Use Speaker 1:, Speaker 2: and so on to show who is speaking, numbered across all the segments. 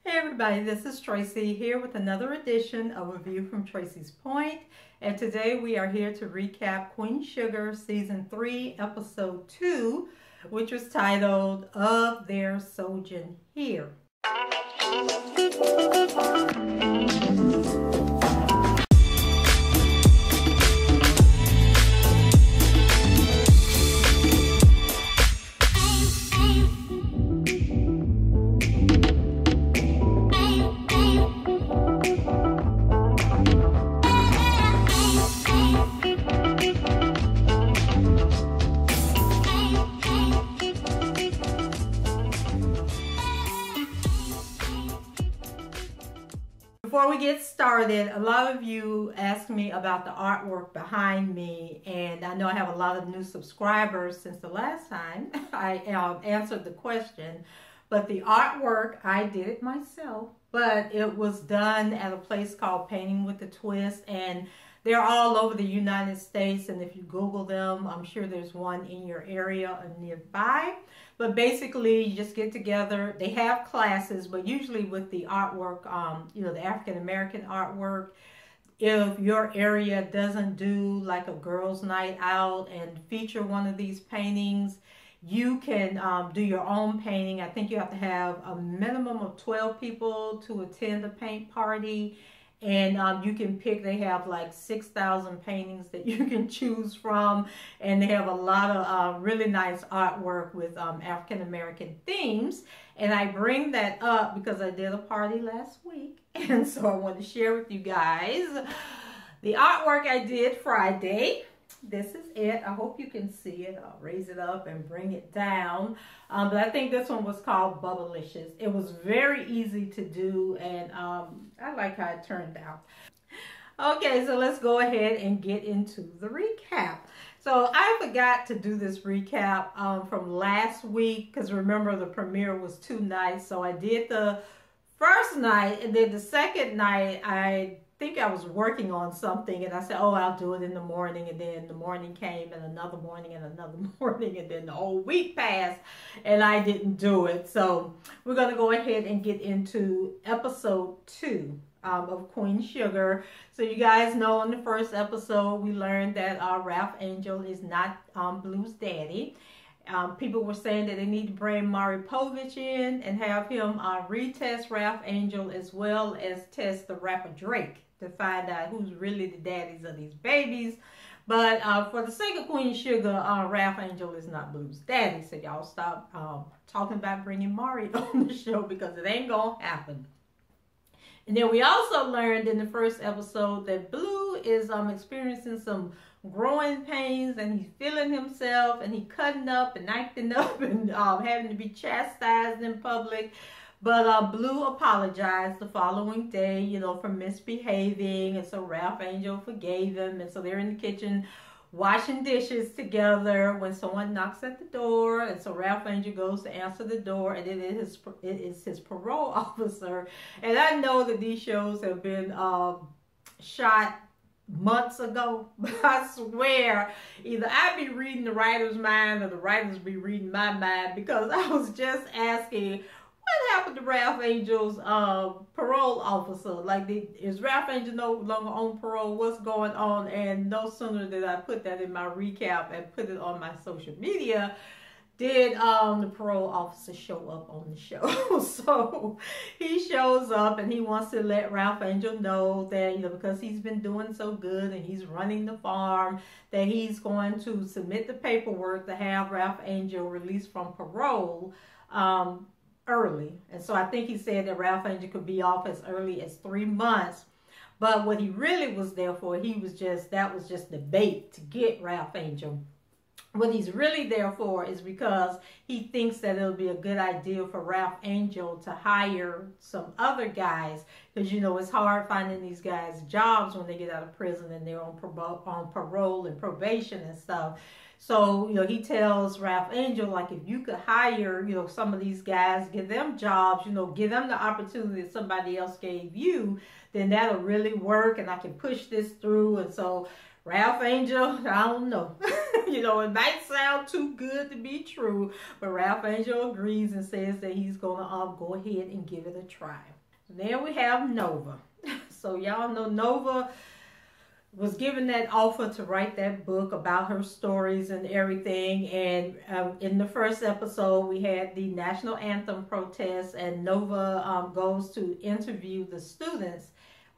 Speaker 1: Hey everybody, this is Tracy here with another edition of A View from Tracy's Point. And today we are here to recap Queen Sugar Season 3, Episode 2, which was titled Of Their Sojourn Here. Before we get started, a lot of you asked me about the artwork behind me, and I know I have a lot of new subscribers since the last time I answered the question. But the artwork, I did it myself, but it was done at a place called Painting with a Twist, and they're all over the United States, and if you Google them, I'm sure there's one in your area or nearby. But basically, you just get together. They have classes, but usually with the artwork, the African-American artwork, if your area doesn't do like a girls' night out and feature one of these paintings, you can do your own painting. I think you have to have a minimum of 12 people to attend a paint party. And you can pick, they have like 6,000 paintings that you can choose from. And they have a lot of really nice artwork with African-American themes. And I bring that up because I did a party last week. And so I want to share with you guys the artwork I did Friday. This is it. I hope you can see it. I'll raise it up and bring it down. But I think this one was called Bubblicious. It was very easy to do, and I like how it turned out. Okay, so let's go ahead and get into the recap. So I forgot to do this recap from last week because remember the premiere was 2 nights. So I did the first night, and then the second night I think I was working on something, and I said, oh, I'll do it in the morning. And then the morning came, and another morning, and another morning, and then the whole week passed, and I didn't do it. So we're going to go ahead and get into episode 2 of Queen Sugar. So you guys know in the first episode, we learned that Ralph Angel is not Blue's daddy. People were saying that they need to bring Maury Povich in and have him retest Ralph Angel as well as test the rapper Drake to find out who's really the daddies of these babies. But for the sake of Queen Sugar, Ralph Angel is not Blue's daddy. So y'all stop talking about bringing Maury on the show because it ain't gonna happen. And then we also learned in the first episode that Blue is experiencing some growing pains, and he's feeling himself, and he cutting up and acting up and having to be chastised in public. But Blue apologized the following day, for misbehaving, and so Ralph Angel forgave him, and so they're in the kitchen washing dishes together when someone knocks at the door, and so Ralph Angel goes to answer the door, and it is his parole officer. And I know that these shows have been shot months ago, but I swear either I be reading the writer's mind or the writers be reading my mind, because I was just asking, what happened to Ralph Angel's parole officer? Like, is Ralph Angel no longer on parole? What's going on? And no sooner did I put that in my recap and put it on my social media, did the parole officer show up on the show. So he shows up, and he wants to let Ralph Angel know that, because he's been doing so good and he's running the farm, that he's going to submit the paperwork to have Ralph Angel released from parole early. And so I think he said that Ralph Angel could be off as early as 3 months. But what he really was there for, that was just the bait to get Ralph Angel. What he's really there for is because he thinks that it'll be a good idea for Ralph Angel to hire some other guys, because it's hard finding these guys jobs when they get out of prison and they're on parole and probation and stuff. So, he tells Ralph Angel, like, if you could hire, some of these guys, give them jobs, give them the opportunity that somebody else gave you, then that'll really work, and I can push this through. And so Ralph Angel, I don't know. You know, it might sound too good to be true, but Ralph Angel agrees and says that he's going to go ahead and give it a try. Then we have Nova. So y'all know Nova was given that offer to write that book about her stories and everything. And in the first episode, we had the national anthem protest, and Nova goes to interview the students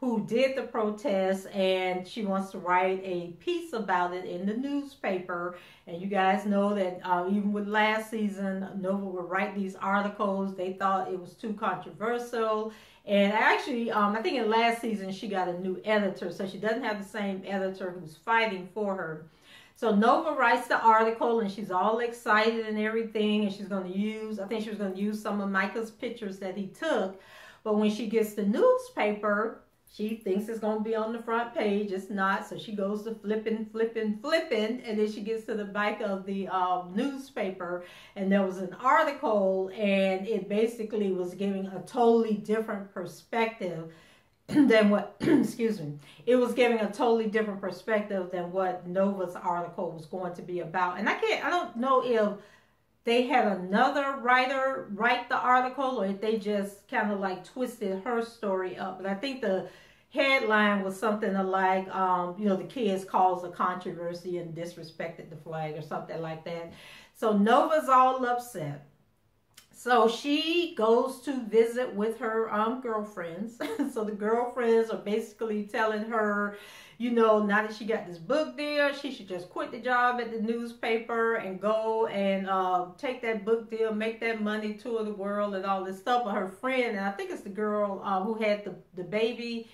Speaker 1: who did the protest, and she wants to write a piece about it in the newspaper. And you guys know that even with last season, Nova would write these articles. They thought it was too controversial. And actually, I think in last season, she got a new editor, so she doesn't have the same editor who's fighting for her. So Nova writes the article, and she's all excited and everything, and she's going to use, I think she was going to use some of Micah's pictures that he took. But when she gets the newspaper, she thinks it's going to be on the front page. It's not. So she goes to flipping. And then she gets to the back of the newspaper. And there was an article. And it basically was giving a totally different perspective than what, excuse me. It was giving a totally different perspective than what Nova's article was going to be about. And I don't know if they had another writer write the article or if they just kind of like twisted her story up. But I think the headline was something like, you know, the kids caused a controversy and disrespected the flag or something like that. So Nova's all upset. So she goes to visit with her girlfriends. So the girlfriends are basically telling her, you know, now that she got this book deal, she should just quit the job at the newspaper and go and take that book deal, make that money, tour the world and all this stuff. But her friend, and I think it's the girl who had the baby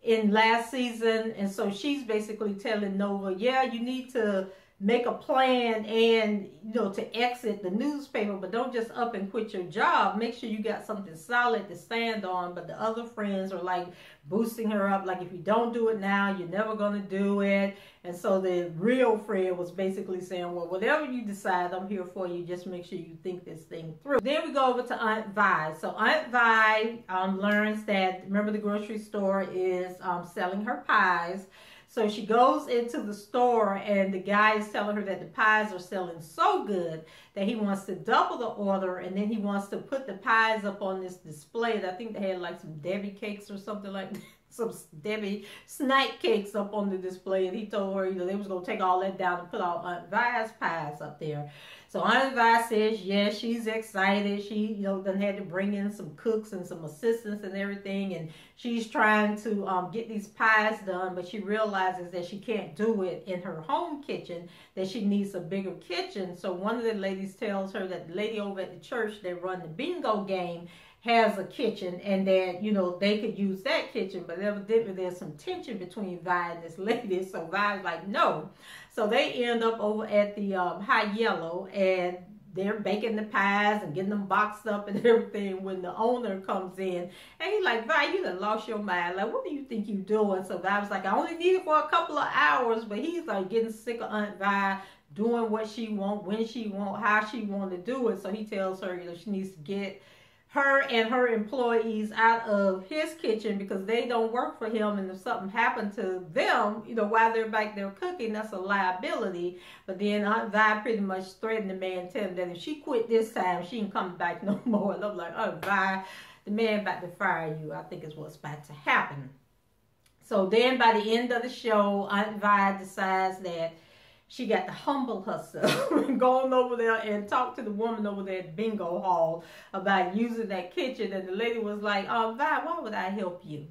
Speaker 1: in last season, and so she's basically telling Nova, yeah, you need to make a plan and, you know, to exit the newspaper, but don't just up and quit your job. Make sure you got something solid to stand on. But the other friends are like boosting her up, like, if you don't do it now, you're never going to do it. And so the real friend was basically saying, well, whatever you decide, I'm here for you. Just make sure you think this thing through. Then we go over to Aunt Vi. So Aunt Vi learns that, remember, the grocery store is selling her pies. So she goes into the store, and the guy is telling her that the pies are selling so good that he wants to double the order, and then he wants to put the pies up on this display. I think they had like some Debbie cakes or something like that. Some Debbie snack cakes up on the display, and he told her, you know, they was going to take all that down and put all Aunt Vi's pies up there. So Aunt Vi says, yes, she's excited. She, you know, done had to bring in some cooks and some assistants and everything, and she's trying to get these pies done, but she realizes that she can't do it in her home kitchen, that she needs a bigger kitchen. So one of the ladies tells her that the lady over at the church that run the bingo game has a kitchen, and that, you know, they could use that kitchen. But evidently there's some tension between Vi and this lady, so Vi's like, no. So they end up over at the High Yellow, and they're baking the pies and getting them boxed up and everything when the owner comes in. And he's like, Vi, you done lost your mind. Like, what do you think you're doing? So Vi was like, I only need it for a couple of hours. But he's like getting sick of Aunt Vi doing what she want, when she want, how she want to do it. So he tells her, you know, she needs to get her and her employees out of his kitchen because they don't work for him, and if something happened to them, you know, while they're back there cooking, that's a liability. But then Aunt Vi pretty much threatened the man, telling him that if she quit this time, she ain't coming back no more. And I'm like, Aunt Vi, the man about to fire you, I think is what's about to happen. So then by the end of the show, Aunt Vi decides that she got to humble herself and go on over there and talk to the woman over there at bingo hall about using that kitchen. And the lady was like, Vi, why would I help you?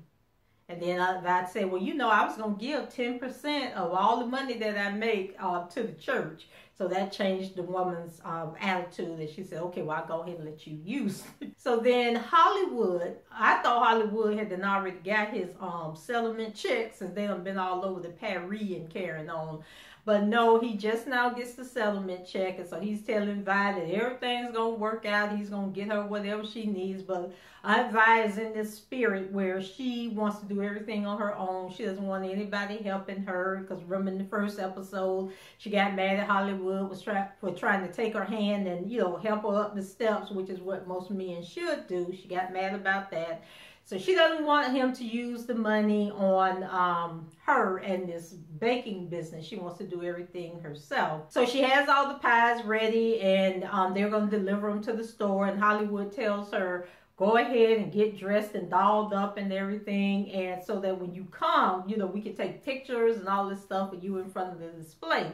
Speaker 1: And then Vi said, well, you know, I was going to give 10% of all the money that I make to the church. So that changed the woman's attitude, and she said, okay, well, I'll go ahead and let you use it. So then Hollywood, I thought Hollywood had already got his settlement checks, and they done been all over the Paris and carrying on. But no, he just now gets the settlement check, and so he's telling Vi that everything's going to work out. He's going to get her whatever she needs. But Aunt Vi is in this spirit where she wants to do everything on her own. She doesn't want anybody helping her, because remember in the first episode, she got mad at Hollywood for trying to take her hand and, you know, help her up the steps, which is what most men should do. She got mad about that. So she doesn't want him to use the money on her and this baking business. She wants to do everything herself. So she has all the pies ready, and they're going to deliver them to the store. And Hollywood tells her, go ahead and get dressed and dolled up and everything. And so that when you come, you know, we can take pictures and all this stuff with you in front of the display.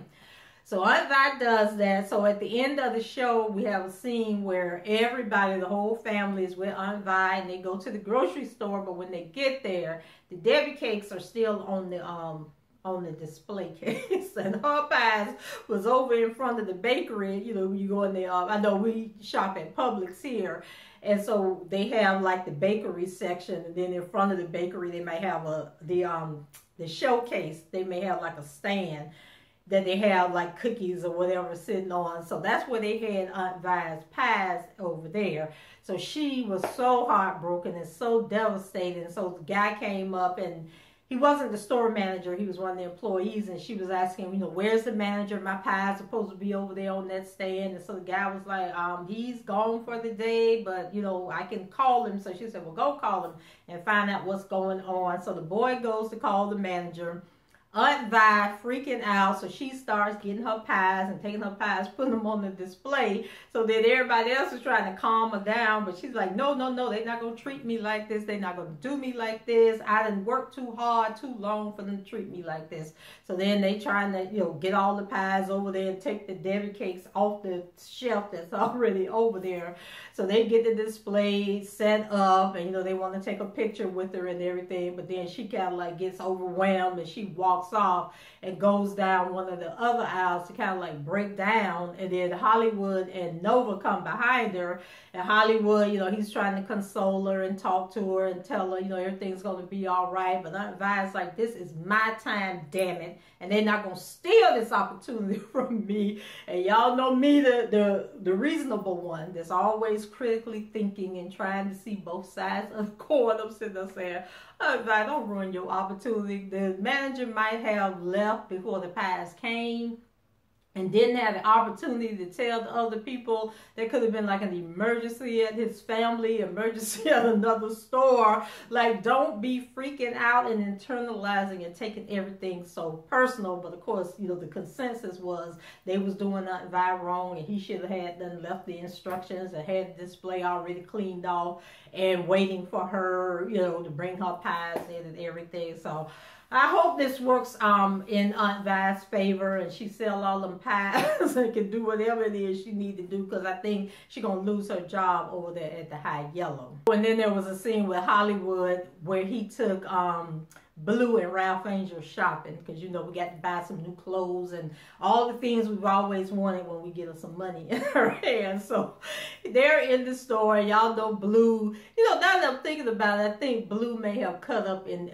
Speaker 1: So Aunt Vi does that. So at the end of the show, we have a scene where everybody, the whole family is with Aunt Vi, and they go to the grocery store. But when they get there, the Debbie cakes are still on the display case, and her pies was over in front of the bakery. You know, you go in there. I know we shop at Publix here, and so they have like the bakery section, and then in front of the bakery they may have the showcase. They may have like a stand that they have like cookies or whatever sitting on. So that's where they had Aunt Vi's pies over there. So she was so heartbroken and so devastated. And so the guy came up, and he wasn't the store manager. He was one of the employees, and she was asking, you know, where's the manager? My pie's supposed to be over there on that stand. And so the guy was like, he's gone for the day, but, you know, I can call him. So she said, well, go call him and find out what's going on. So the boy goes to call the manager. Aunt Vi freaking out, so she starts getting her pies and taking her pies, putting them on the display. So then everybody else is trying to calm her down, but she's like, no, no, no, they're not going to treat me like this. They're not going to do me like this. I didn't work too hard, too long for them to treat me like this. So then they trying to, you know, get all the pies over there and take the Debbie cakes off the shelf that's already over there. So they get the display set up, and, you know, they want to take a picture with her and everything, but then she kind of like gets overwhelmed, and she walks off and goes down one of the other aisles to kind of like break down. And then Hollywood and Nova come behind her, and Hollywood, you know, he's trying to console her and talk to her and tell her, you know, everything's going to be all right. But Aunt Vi's like, this is my time, damn it, and they're not going to steal this opportunity from me. And y'all know me, the reasonable one that's always critically thinking and trying to see both sides of the coin. I'm sitting there saying, Aunt Vi, don't ruin your opportunity. The manager might have left before the pies came and didn't have the opportunity to tell the other people. There could have been like an emergency at his family, emergency at another store. Like, don't be freaking out and internalizing and taking everything so personal. But of course, you know, the consensus was they was doing Aunt Vi wrong, and he should have had done left the instructions and had the display already cleaned off and waiting for her, you know, to bring her pies in and everything. So I hope this works in Aunt Vi's favor, and she sell all them pies and can do whatever it is she need to do, because I think she's going to lose her job over there at the High Yellow. And then there was a scene with Hollywood where he took Blue and Ralph Angel shopping, because, you know, we got to buy some new clothes and all the things we've always wanted when we get us some money in our hands. So they're in the store. Y'all know Blue, you know, now that I'm thinking about it, I think Blue may have cut up in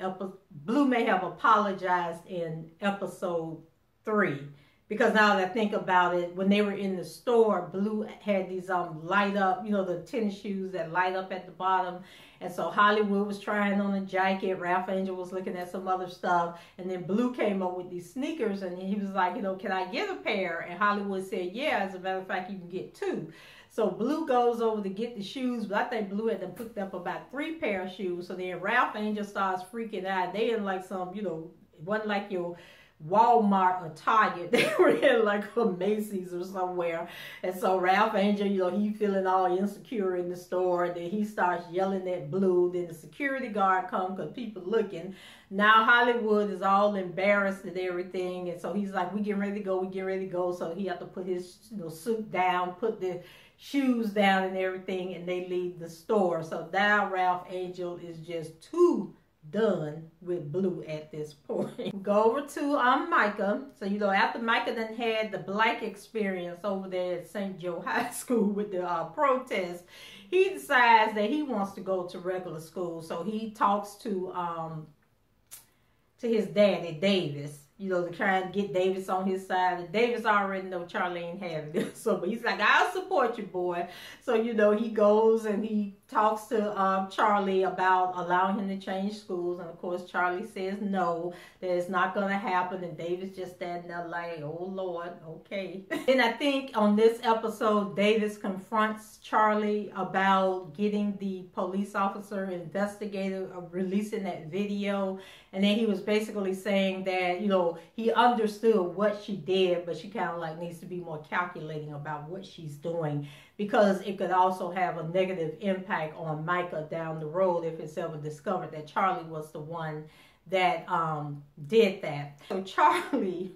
Speaker 1: Blue may have apologized in episode 3. Because now that I think about it, when they were in the store, Blue had these light up, you know, the tennis shoes that light up at the bottom. And so Hollywood was trying on a jacket. Ralph Angel was looking at some other stuff. And then Blue came up with these sneakers, and he was like, you know, can I get a pair? And Hollywood said, yeah, as a matter of fact, you can get 2. So Blue goes over to get the shoes, but I think Blue had them picked up about 3 pair of shoes. So then Ralph Angel starts freaking out. They in like some, you know, it wasn't like your Walmart or Target. They were in like a Macy's or somewhere. And so Ralph Angel, you know, he feeling all insecure in the store. And then he starts yelling at Blue. Then the security guard comes because people looking. Now Hollywood is all embarrassed and everything. And so he's like, we getting ready to go, we getting ready to go. So he have to put his, you know, suit down, put the shoes down and everything, and they leave the store. So now Ralph Angel is just too done with Blue at this point. Go over to Micah. So, you know, after Micah done had the black experience over there at St. Joe High School with the protest, he decides that he wants to go to regular school. So he talks to his daddy, Davis, you know, to try and get Davis on his side. And Davis already know Charlene having it. So, but he's like, I'll support you, boy. So, you know, he goes and he talks to Charlie about allowing him to change schools, and of course Charlie says no, that it's not going to happen, and David's just standing there like, oh Lord, okay. And I think on this episode, Davis confronts Charlie about getting the police officer investigator releasing that video, and then he was basically saying that, you know, he understood what she did, but she kind of like needs to be more calculating about what she's doing, because it could also have a negative impact on Micah down the road if it's ever discovered that Charlie was the one that did that. So Charlie,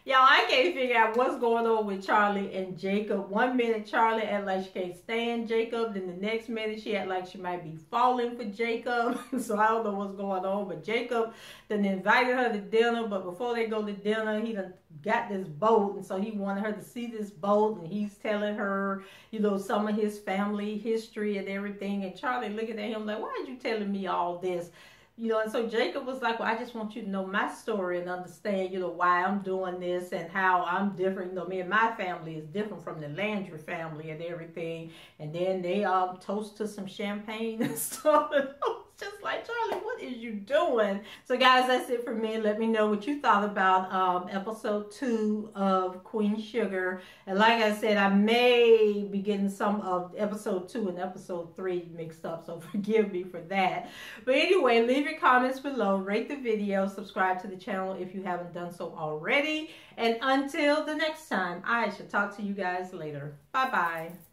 Speaker 1: y'all, I can't figure out what's going on with Charlie and Jacob. One minute Charlie act like she can't stand Jacob, then the next minute she act like she might be falling for Jacob. So I don't know what's going on, but Jacob then invited her to dinner, but before they go to dinner, he done got this boat, and so he wanted her to see this boat, and he's telling her, you know, some of his family history and everything, and Charlie looking at him like, why are you telling me all this? You know, and so Jacob was like, well, I just want you to know my story and understand, you know, why I'm doing this and how I'm different. You know, me and my family is different from the Landry family and everything. And then they toast to some champagne and stuff. And I was just like, Charlie, what is you doing? So guys, that's it for me. Let me know what you thought about episode 2 of Queen Sugar. And like I said, I may be getting some of episode 2 and episode 3 mixed up, so forgive me for that. But anyway, leave your comments below, rate the video, subscribe to the channel if you haven't done so already. And until the next time, I shall talk to you guys later. Bye-bye.